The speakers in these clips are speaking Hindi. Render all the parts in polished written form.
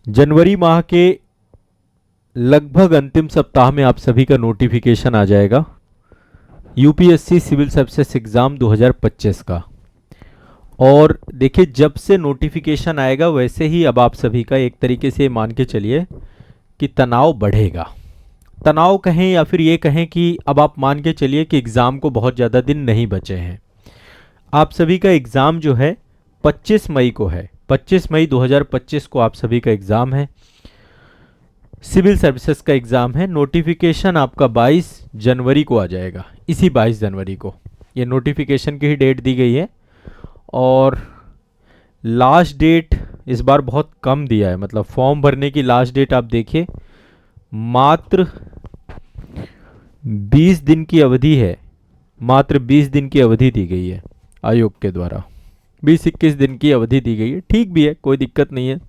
जनवरी माह के लगभग अंतिम सप्ताह में आप सभी का नोटिफिकेशन आ जाएगा यूपीएससी सिविल सर्विसेज एग्ज़ाम 2025 का। और देखिए, जब से नोटिफिकेशन आएगा वैसे ही अब आप सभी का एक तरीके से मान के चलिए कि तनाव बढ़ेगा। तनाव कहें या फिर ये कहें कि अब आप मान के चलिए कि एग्ज़ाम को बहुत ज़्यादा दिन नहीं बचे हैं। आप सभी का एग्ज़ाम जो है 25 मई को है। 25 मई 2025 को आप सभी का एग्ज़ाम है, सिविल सर्विसेज का एग्ज़ाम है। नोटिफिकेशन आपका 22 जनवरी को आ जाएगा। इसी 22 जनवरी को ये नोटिफिकेशन की ही डेट दी गई है। और लास्ट डेट इस बार बहुत कम दिया है, मतलब फॉर्म भरने की लास्ट डेट आप देखिए मात्र 20 दिन की अवधि है। मात्र 20 दिन की अवधि दी गई है आयोग के द्वारा। 20-21 दिन की अवधि दी गई है। ठीक भी है, कोई दिक्कत नहीं है।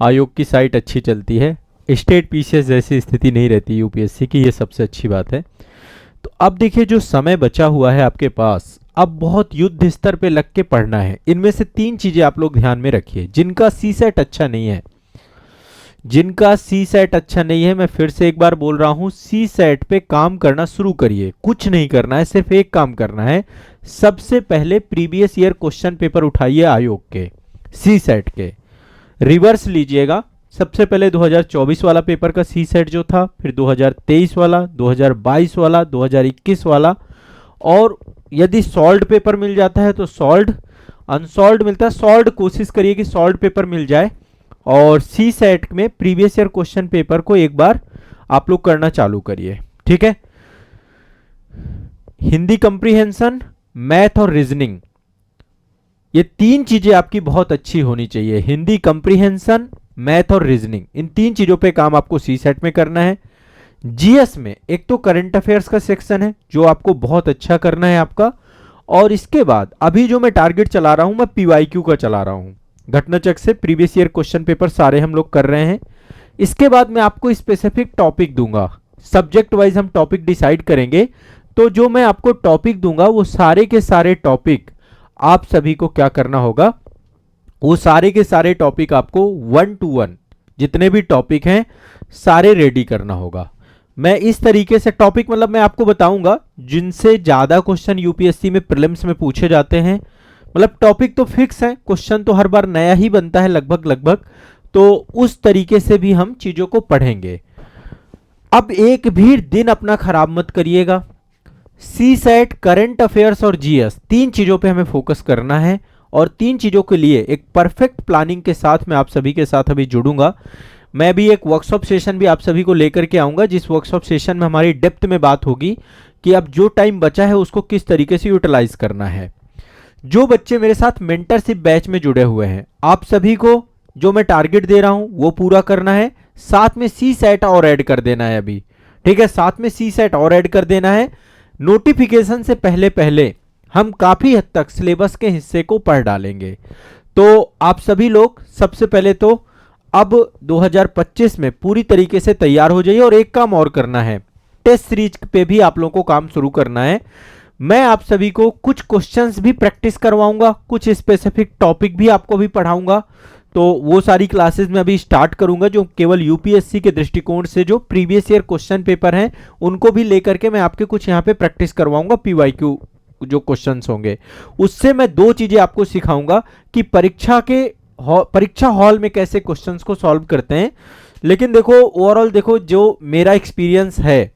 आयोग की साइट अच्छी चलती है, स्टेट पीसीएस जैसी स्थिति नहीं रहती यूपीएससी की, ये सबसे अच्छी बात है। तो अब देखिए, जो समय बचा हुआ है आपके पास, अब बहुत युद्ध स्तर पे लग के पढ़ना है। इनमें से 3 चीजें आप लोग ध्यान में रखिए। जिनका सी सेट अच्छा नहीं है, जिनका सी सेट अच्छा नहीं है, मैं फिर से एक बार बोल रहा हूं, सी सेट पे काम करना शुरू करिए। कुछ नहीं करना है, सिर्फ एक काम करना है। सबसे पहले प्रीवियस ईयर क्वेश्चन पेपर उठाइए आयोग के, सी सेट के, रिवर्स लीजिएगा। सबसे पहले 2024 वाला पेपर का सी सेट जो था, फिर 2023 वाला, 2022 वाला, 2021 वाला, और यदि सॉल्व्ड पेपर मिल जाता है तो सॉल्व्ड, अनसॉल्व्ड मिलता है सॉल्व्ड, कोशिश करिए कि सॉल्व्ड पेपर मिल जाए। और सी सेट में प्रीवियस ईयर क्वेश्चन पेपर को एक बार आप लोग करना चालू करिए, ठीक है। हिंदी कंप्रीहेंशन, मैथ और रीजनिंग, ये 3 चीजें आपकी बहुत अच्छी होनी चाहिए। हिंदी कंप्रीहेंशन, मैथ और रीजनिंग, इन 3 चीजों पे काम आपको सी सेट में करना है। जीएस में एक तो करंट अफेयर्स का सेक्शन है जो आपको बहुत अच्छा करना है आपका। और इसके बाद अभी जो मैं टारगेट चला रहा हूं, मैं पीवाईक्यू का चला रहा हूं। घटनाचक्र से प्रीवियस ईयर क्वेश्चन पेपर सारे हम लोग कर रहे हैं। इसके बाद मैं आपको स्पेसिफिक टॉपिक दूंगा, सब्जेक्ट वाइज हम टॉपिक डिसाइड करेंगे। तो जो मैं आपको टॉपिक दूंगा वो सारे के सारे टॉपिक आप सभी को क्या करना होगा, वो सारे के सारे टॉपिक आपको 1 to 1 जितने भी टॉपिक हैं सारे रेडी करना होगा। मैं इस तरीके से टॉपिक, मतलब मैं आपको बताऊंगा जिनसे ज्यादा क्वेश्चन यूपीएससी में प्रीलिम्स में पूछे जाते हैं। मतलब टॉपिक तो फिक्स है, क्वेश्चन तो हर बार नया ही बनता है लगभग, तो उस तरीके से भी हम चीजों को पढ़ेंगे। अब एक भी दिन अपना खराब मत करिएगा। सी सेट, करंट अफेयर्स और जीएस, 3 चीजों पे हमें फोकस करना है। और 3 चीजों के लिए एक परफेक्ट प्लानिंग के साथ मैं आप सभी के साथ अभी जुड़ूंगा। मैं भी एक वर्कशॉप सेशन भी आप सभी को लेकर के आऊंगा, जिस वर्कशॉप सेशन में हमारी डेप्थ में बात होगी कि अब जो टाइम बचा है उसको किस तरीके से यूटिलाइज करना है। जो बच्चे मेरे साथ मेंटरशिप बैच में जुड़े हुए हैं, आप सभी को जो मैं टारगेट दे रहा हूं वो पूरा करना है। साथ में सी सेट और ऐड कर देना है अभी, ठीक है, साथ में सी सेट और ऐड कर देना है। नोटिफिकेशन से पहले पहले हम काफी हद तक सिलेबस के हिस्से को पढ़ डालेंगे। तो आप सभी लोग सबसे पहले तो अब 2025 में पूरी तरीके से तैयार हो जाइए। और एक काम और करना है, टेस्ट सीरीज पे भी आप लोगों को काम शुरू करना है। मैं आप सभी को कुछ क्वेश्चंस भी प्रैक्टिस करवाऊंगा, कुछ स्पेसिफिक टॉपिक भी आपको भी पढ़ाऊंगा। तो वो सारी क्लासेस मैं अभी स्टार्ट करूंगा जो केवल यूपीएससी के दृष्टिकोण से जो प्रीवियस ईयर क्वेश्चन पेपर हैं उनको भी लेकर के मैं आपके कुछ यहाँ पे प्रैक्टिस करवाऊंगा। पीवाईक्यू जो क्वेश्चंस होंगे उससे मैं 2 चीजें आपको सिखाऊंगा कि परीक्षा हॉल में कैसे क्वेश्चंस को सॉल्व करते हैं। लेकिन देखो, ओवरऑल देखो, जो मेरा एक्सपीरियंस है,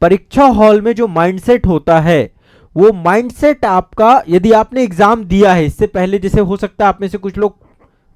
परीक्षा हॉल में जो माइंडसेट होता है वो माइंडसेट आपका, यदि आपने एग्जाम दिया है इससे पहले, जैसे हो सकता है आप में से कुछ लोग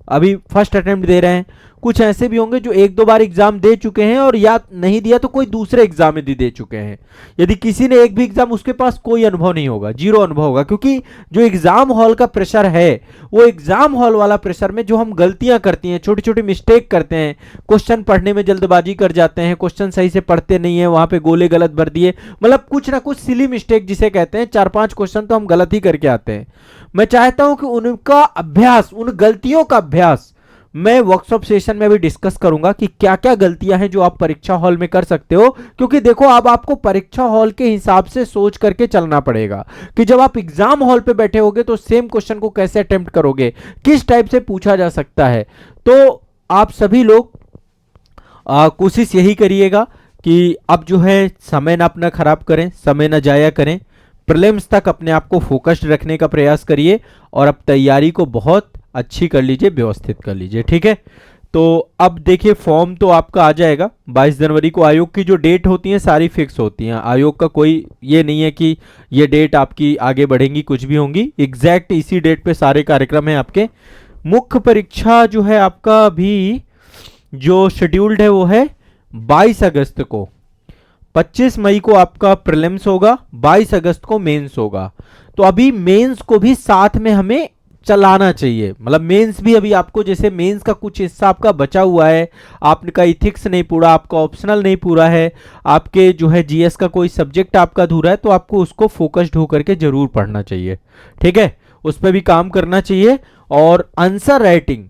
अभी फर्स्ट अटेम्प्ट दे रहे हैं, कुछ ऐसे भी होंगे जो 1-2 बार एग्जाम दे चुके हैं और या नहीं दिया तो कोई दूसरे एग्जाम में दे चुके हैं। यदि किसी ने एक भी एग्जाम, उसके पास कोई अनुभव नहीं होगा, 0 अनुभव होगा। क्योंकि जो एग्जाम हॉल का प्रेशर है वो एग्जाम हॉल वाला प्रेशर में जो हम गलतियां करती हैं, छोटी छोटी मिस्टेक करते हैं, क्वेश्चन पढ़ने में जल्दबाजी कर जाते हैं, क्वेश्चन सही से पढ़ते नहीं है, वहां पे गोले गलत भर दिए, मतलब कुछ ना कुछ सिली मिस्टेक जिसे कहते हैं, 4-5 क्वेश्चन तो हम गलत ही करके आते हैं। मैं चाहता हूं कि उनका अभ्यास, उन गलतियों का अभ्यास मैं वर्कशॉप सेशन में भी डिस्कस करूंगा कि क्या क्या गलतियां हैं जो आप परीक्षा हॉल में कर सकते हो। क्योंकि देखो, अब आपको परीक्षा हॉल के हिसाब से सोच करके चलना पड़ेगा कि जब आप एग्जाम हॉल पे बैठे होगे तो सेम क्वेश्चन को कैसे अटेम्प्ट करोगे, किस टाइप से पूछा जा सकता है। तो आप सभी लोग कोशिश यही करिएगा कि अब जो है समय ना अपना खराब करें, समय ना जाया करें, प्रीलिम्स तक अपने आप को फोकस्ड रखने का प्रयास करिए और अब तैयारी को बहुत अच्छी कर लीजिए, व्यवस्थित कर लीजिए, ठीक है। तो अब देखिए फॉर्म तो आपका आ जाएगा 22 जनवरी को। आयोग की जो डेट होती है सारी फिक्स होती हैं, आयोग का कोई ये नहीं है कि ये डेट आपकी आगे बढ़ेंगी कुछ भी होंगी, एग्जैक्ट इसी डेट पे सारे कार्यक्रम हैं आपके। मुख्य परीक्षा जो है आपका अभी जो शेड्यूल्ड है वो है 22 अगस्त को। 25 मई को आपका प्रीलिम्स होगा, 22 अगस्त को मेंस होगा। तो अभी मेंस को भी साथ में हमें चलाना चाहिए, मतलब मेंस भी अभी आपको, जैसे मेंस का कुछ हिस्सा आपका बचा हुआ है, आपका इथिक्स नहीं पूरा, आपका ऑप्शनल नहीं पूरा है, आपके जो है जीएस का कोई सब्जेक्ट आपका अधूरा है, तो आपको उसको फोकस्ड होकर के जरूर पढ़ना चाहिए, ठीक है, उस पर भी काम करना चाहिए। और आंसर राइटिंग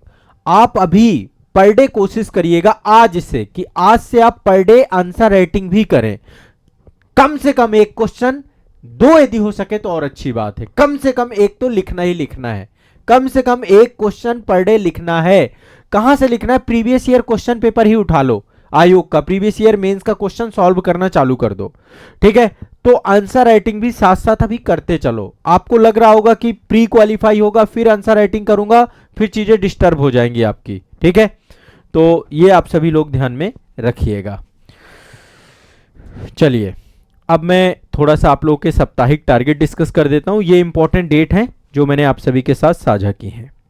आप अभी पर डे कोशिश करिएगा आज से, कि आज से आप पर डे आंसर राइटिंग भी करें। कम से कम एक क्वेश्चन, दो यदि हो सके तो और अच्छी बात है, कम से कम एक तो लिखना ही लिखना है, कम से कम एक क्वेश्चन पर डे लिखना है। कहां से लिखना है? प्रीवियस ईयर क्वेश्चन पेपर ही उठा लो, आयोग का प्रीवियस ईयर मेंस का क्वेश्चन सॉल्व करना चालू कर दो, ठीक है। तो आंसर राइटिंग भी साथ साथ अभी करते चलो। आपको लग रहा होगा कि प्री क्वालिफाई होगा फिर आंसर राइटिंग करूंगा, फिर चीजें डिस्टर्ब हो जाएंगी आपकी, ठीक है। तो ये आप सभी लोग ध्यान में रखिएगा। चलिए अब मैं थोड़ा सा आप लोगों के साप्ताहिक टारगेट डिस्कस कर देता हूं। ये इंपॉर्टेंट डेट है जो मैंने आप सभी के साथ साझा की हैं।